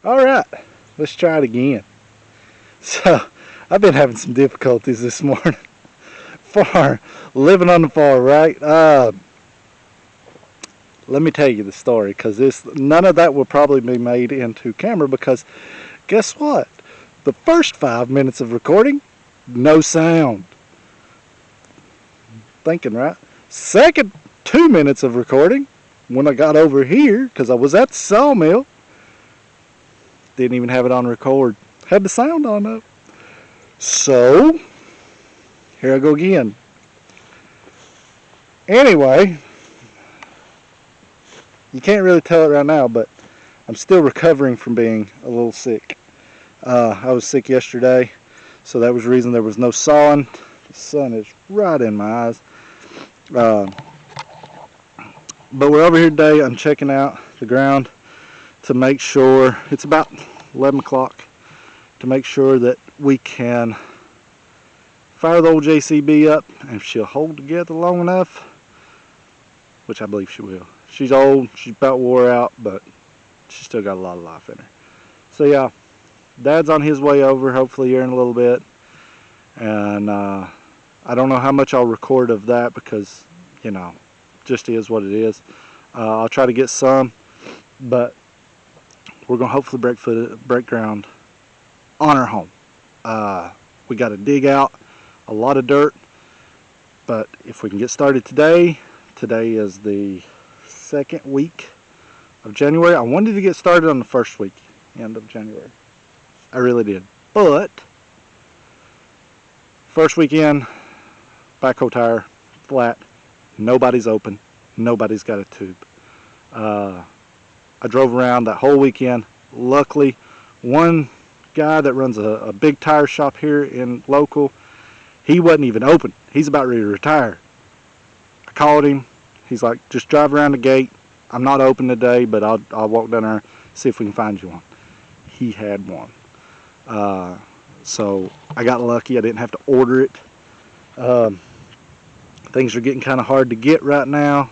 Alright, let's try it again. So, I've been having some difficulties this morning. Living on the farm, right? Let me tell you the story, because none of that will probably be made into camera, because guess what? The first 5 minutes of recording, no sound. Thinking, right? Second 2 minutes of recording, when I got over here, because I was at the sawmill, didn't even have it on record. Had the sound on though. So, here I go again. Anyway, you can't really tell it right now, but I'm still recovering from being a little sick. I was sick yesterday, so that was the reason there was no sawing. The sun is right in my eyes. But we're over here today. I'm checking out the ground to make sure, it's about 11 o'clock, to make sure that we can fire the old JCB up, and if she'll hold together long enough, which I believe she will. She's old, she's about wore out, but she's still got a lot of life in her. So yeah, Dad's on his way over, hopefully here in a little bit, and I don't know how much I'll record of that, because, you know, just is what it is. I'll try to get some, but we're going to hopefully break ground on our home. We got to dig out a lot of dirt, but if we can get started today is the second week of January. I wanted to get started on the first week, end of January. I really did. But first weekend, backhoe tire, flat, nobody's open, nobody's got a tube. I drove around that whole weekend. Luckily, one guy that runs a big tire shop here in local, he wasn't even open. He's about ready to retire. I called him. He's like, just drive around the gate. I'm not open today, but I'll walk down there, see if we can find you one. He had one. So I got lucky. I didn't have to order it. Things are getting kind of hard to get right now.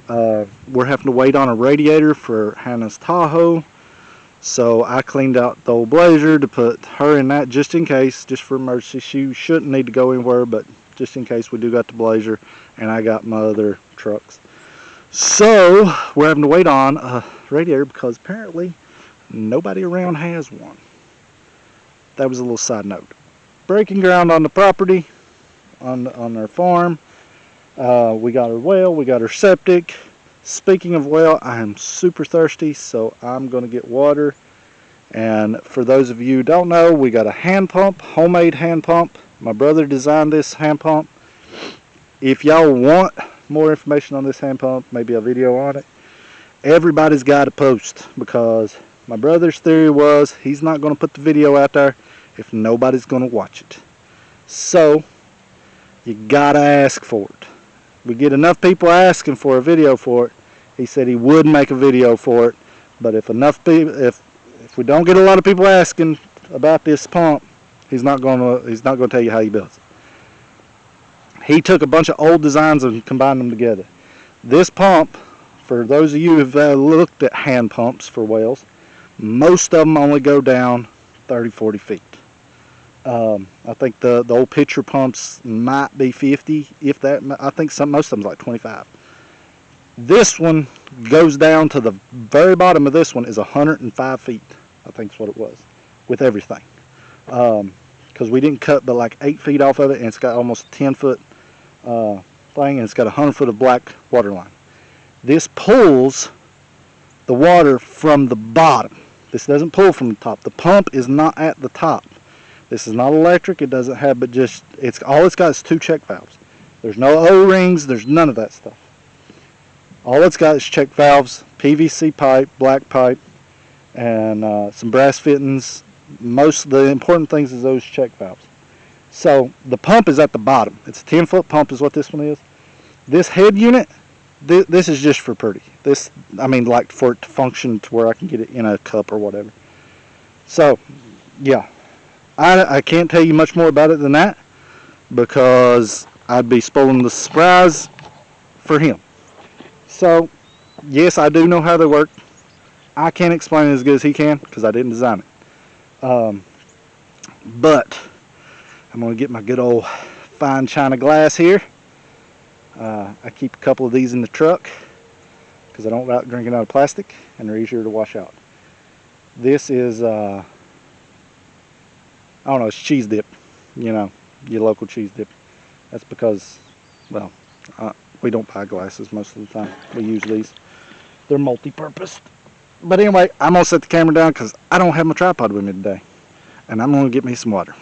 We're having to wait on a radiator for Hannah's Tahoe. So I cleaned out the old Blazer to put her in that, just in case, just for emergency. She shouldn't need to go anywhere, but just in case we do got the Blazer, and I got my other trucks. So we're having to wait on a radiator because apparently nobody around has one. That was a little side note. Breaking ground on the property, on our farm. We got our well, we got our septic. Speaking of well, I am super thirsty, so I'm going to get water. And for those of you who don't know, we got a hand pump, homemade hand pump. My brother designed this hand pump. If y'all want more information on this hand pump, maybe a video on it, everybody's got to post, because my brother's theory was he's not going to put the video out there if nobody's going to watch it. So you got to ask for it. We get enough people asking for a video for it. He said he would make a video for it, but if enough people, if we don't get a lot of people asking about this pump, he's not going to tell you how he builds it. He took a bunch of old designs and combined them together. This pump, for those of you who've looked at hand pumps for wells, most of them only go down 30-40 feet. I think the old pitcher pumps might be 50, if that. I think most of them like 25. This one goes down to the very bottom of this one is 105 feet. I think is what it was, with everything. Because we didn't cut but like 8 feet off of it, and it's got almost 10-foot thing, and it's got 100 foot of black water line. This pulls the water from the bottom. This doesn't pull from the top. The pump is not at the top. This is not electric. It doesn't have, but just, all it's got is 2 check valves. There's no O-rings. There's none of that stuff. All it's got is check valves, PVC pipe, black pipe, and some brass fittings. Most of the important things is those check valves. So the pump is at the bottom. It's a 10-foot pump is what this one is. This head unit, this is just for pretty. This, I mean, like for it to function to where I can get it in a cup or whatever. So, yeah. I can't tell you much more about it than that, because I'd be spoiling the surprise for him. So, yes, I do know how they work. I can't explain it as good as he can because I didn't design it. But I'm going to get my good old fine china glass here. I keep a couple of these in the truck because I don't like drinking out of plastic, and they're easier to wash out. This is, I don't know, it's cheese dip. You know, your local cheese dip. That's because, well, we don't buy glasses most of the time. We use these. They're multi-purpose. But anyway, I'm going to set the camera down because I don't have my tripod with me today. And I'm going to get me some water.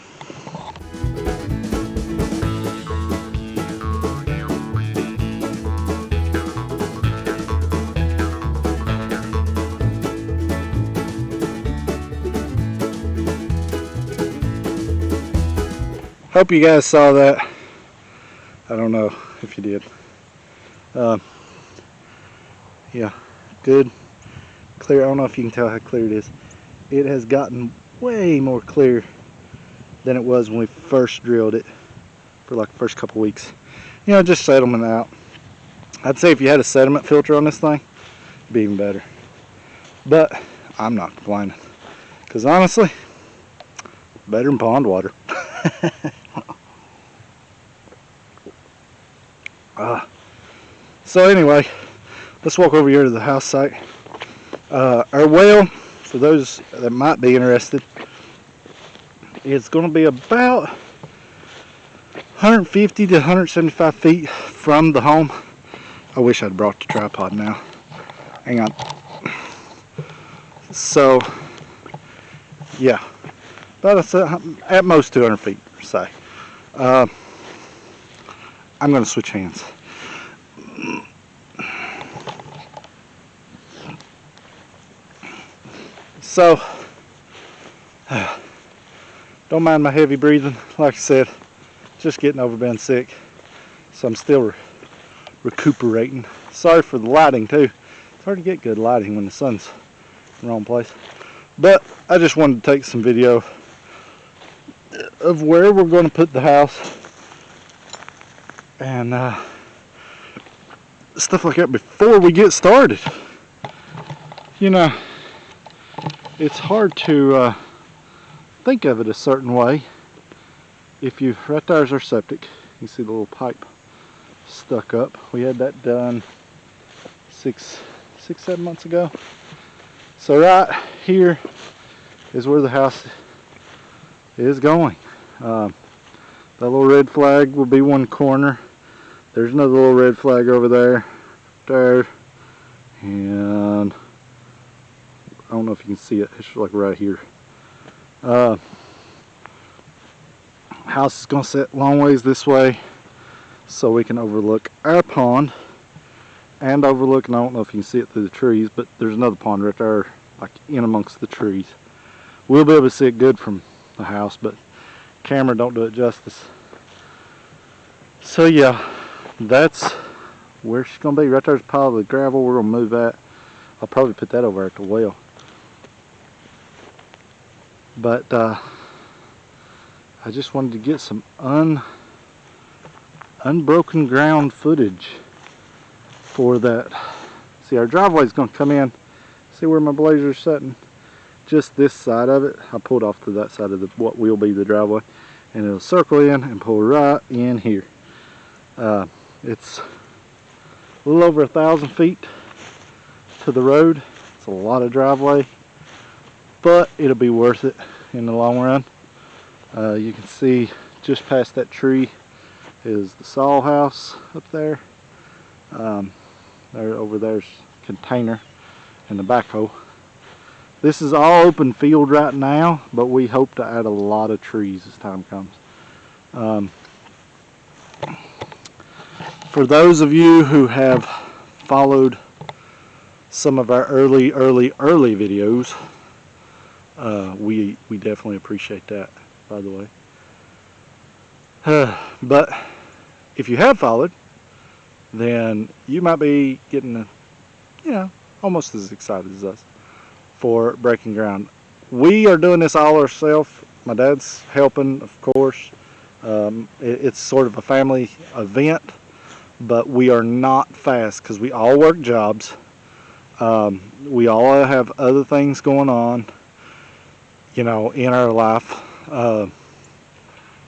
Hope you guys saw that. I don't know if you did. Yeah, good, clear. I don't know if you can tell how clear it is. It has gotten way more clear than it was when we first drilled it for like the first couple weeks. You know, just settlement out. I'd say if you had a sediment filter on this thing, it'd be even better. But I'm not complaining, because honestly, better than pond water. So anyway, let's walk over here to the house site. Our well, for those that might be interested, is going to be about 150 to 175 feet from the home. I wish I'd brought the tripod now. Hang on. So, yeah, about at most 200 feet, say. I'm going to switch hands. So, don't mind my heavy breathing. Like I said, just getting over being sick, so I'm still recuperating. Sorry for the lighting too. It's hard to get good lighting when the sun's in the wrong place. But I just wanted to take some video of where we're going to put the house and stuff like that before we get started. You know, it's hard to think of it a certain way. If you, right there's our septic. You see the little pipe stuck up. We had that done 6-7 months ago. So right here is where the house is going. That little red flag will be one corner. There's another little red flag over there, and I don't know if you can see it. It's like right here. House is going to sit long ways this way so we can overlook our pond and overlook, and I don't know if you can see it through the trees, but there's another pond right there, like in amongst the trees. We'll be able to see it good from the house, but camera don't do it justice. So yeah, that's where she's going to be. Right there's a pile of gravel. We're going to move that. I'll probably put that over at the well. But I just wanted to get some unbroken ground footage for that. See, our driveway is going to come in. See where my blazer's sitting? Just this side of it. I pulled off to that side of what will be the driveway, and it'll circle in and pull right in here. It's a little over 1,000 feet to the road. It's a lot of driveway, but it'll be worth it in the long run. You can see just past that tree is the saw house up there. Over there's a container and the backhoe. This is all open field right now, but we hope to add a lot of trees as time comes. For those of you who have followed some of our early videos, we definitely appreciate that, by the way. But if you have followed, then you might be getting, almost as excited as us for breaking ground. We are doing this all ourselves. My dad's helping, of course. It's sort of a family event, but we are not fast because we all work jobs. We all have other things going on, you know, in our life.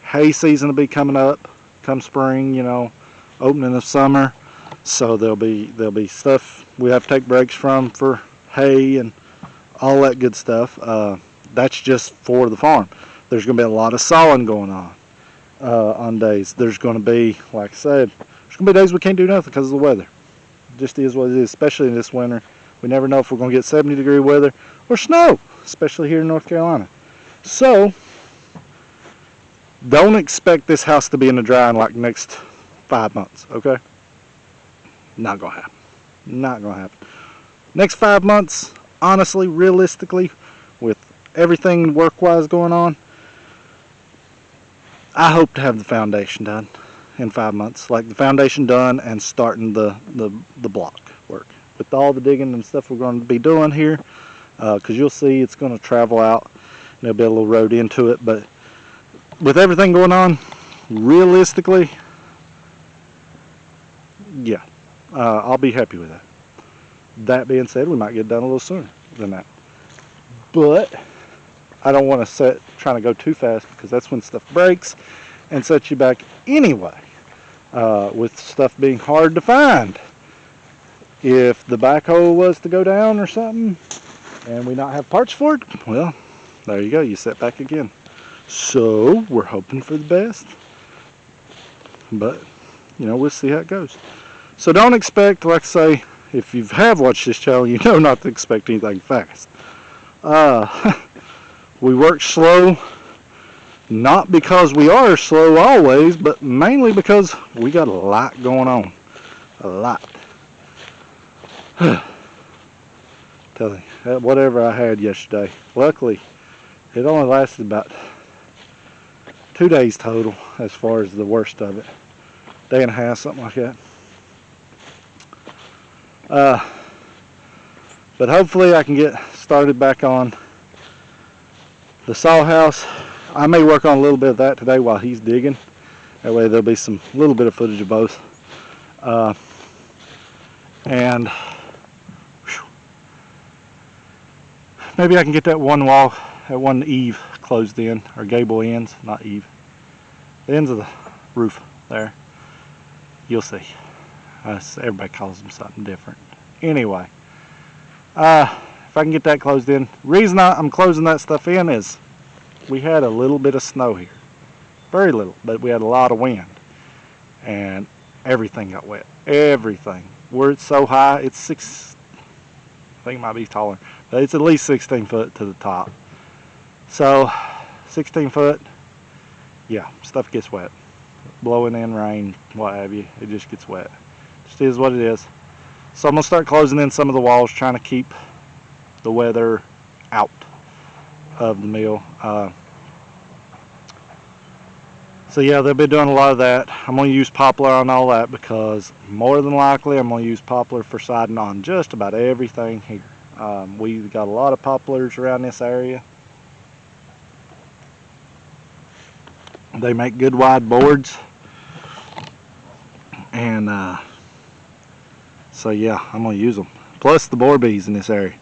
Hay season will be coming up come spring, you know, opening of summer. So there'll be stuff we have to take breaks from for hay and all that good stuff. That's just for the farm. There's going to be a lot of sawing going on days. There's going to be, like I said, there's going to be days we can't do nothing because of the weather. It just is what it is, especially in this winter. We never know if we're going to get 70-degree weather or snow, especially here in North Carolina. So don't expect this house to be in the dry in like next 5 months, okay? Not going to happen. Not going to happen. Next 5 months, honestly, realistically, with everything work-wise going on, I hope to have the foundation done in 5 months. Like the foundation done and starting the block work. With all the digging and stuff we're going to be doing here, because you'll see it's going to travel out. There'll be a little road into it, but with everything going on, realistically, yeah, I'll be happy with that. That being said, we might get done a little sooner than that. But I don't want to trying to go too fast because that's when stuff breaks and sets you back anyway. With stuff being hard to find. If the backhoe was to go down or something and we not have parts for it, well, there you go, you set back again. So we're hoping for the best. But, you know, we'll see how it goes. So don't expect, like I say, if you have watched this channel, you know not to expect anything fast. We work slow, not because we are slow always, but mainly because we got a lot going on. A lot. Tell you, whatever I had yesterday, luckily, it only lasted about 2 days total as far as the worst of it. Day and a half, something like that. But hopefully I can get started back on the saw house. I may work on a little bit of that today while he's digging. That way there'll be some little bit of footage of both. And whew, maybe I can get that one wall, that one eave closed in, or gable ends, not eave. The ends of the roof there. You'll see. Everybody calls them something different. Anyway, if I can get that closed in. The reason I'm closing that stuff in is we had a little bit of snow here. Very little, but we had a lot of wind. And everything got wet. Everything. Where it's so high, it's I think it might be taller, but it's at least 16 foot to the top. So, 16 foot, yeah, stuff gets wet. Blowing in rain, what have you, it just gets wet. Just is what it is. So I'm going to start closing in some of the walls, trying to keep the weather out of the mill. So yeah, they'll be doing a lot of that. I'm going to use poplar on all that because more than likely I'm going to use poplar for siding on just about everything here. We've got a lot of poplars around this area. They make good wide boards. And so yeah, I'm going to use them. Plus the boar bees in this area.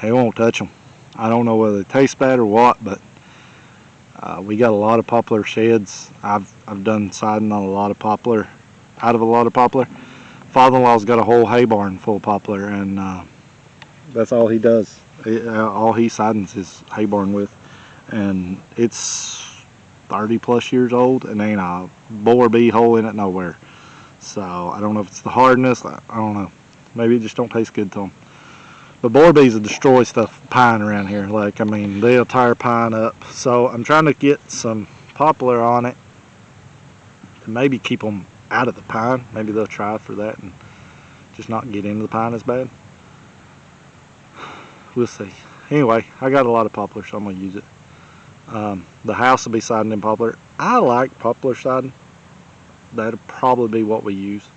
They won't touch them. I don't know whether they taste bad or what, but we got a lot of poplar sheds. I've done siding on a lot of poplar, out of a lot of poplar. Father-in-law's got a whole hay barn full of poplar, and that's all he does. All he sidens his hay barn with, and it's 30 plus years old and ain't a boar bee hole in it nowhere. So I don't know if it's the hardness, I don't know. Maybe it just don't taste good to them. But boar bees will destroy stuff, pine around here. Like, I mean, they'll tear pine up. So I'm trying to get some poplar on it to maybe keep them out of the pine. Maybe they'll try for that and just not get into the pine as bad. We'll see. Anyway, I got a lot of poplar, so I'm going to use it. The house will be siding in poplar. I like poplar siding. That'll probably be what we use.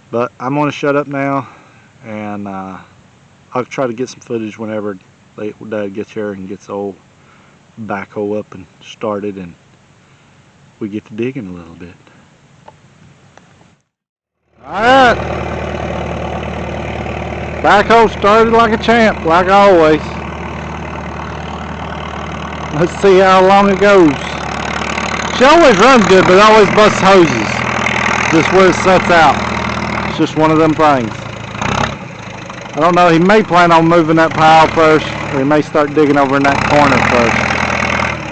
But I'm going to shut up now, and I'll try to get some footage whenever Dad gets here and gets the old backhoe up and started, and we get to digging a little bit. Alright, Backhoe started like a champ, like always. Let's see how long it goes. She always runs good, but always busts hoses. Just where it sets out. It's just one of them things. I don't know, he may plan on moving that pile first, or he may start digging over in that corner first.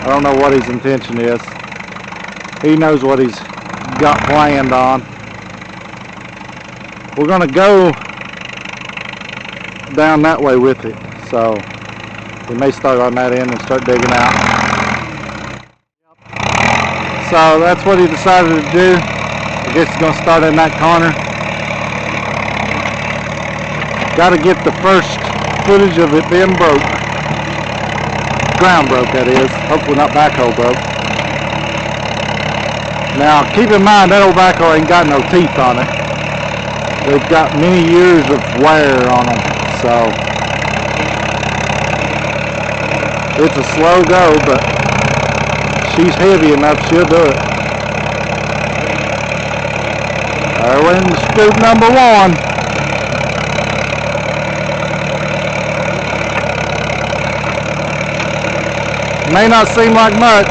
I don't know what his intention is. He knows what he's got planned on. We're gonna go down that way with it, so we may start on that end and start digging out. So that's what he decided to do. I guess he's gonna start in that corner. Got to get the first footage of it being broke. Ground broke, that is. Hopefully not backhoe broke. Now keep in mind that old backhoe ain't got no teeth on it. They've got many years of wear on them, so it's a slow go, but she's heavy enough, she'll do it. We're in scoop number 1. May not seem like much,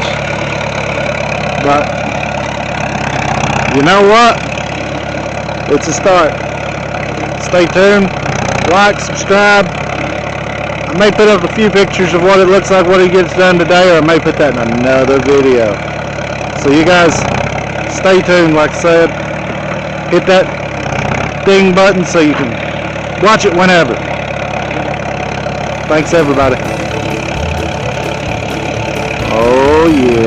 but you know what? It's a start. Stay tuned, like, subscribe. I may put up a few pictures of what it looks like when he gets done today, or I may put that in another video. So you guys stay tuned, like I said. Hit that ding button so you can watch it whenever. Thanks everybody. Oh yeah.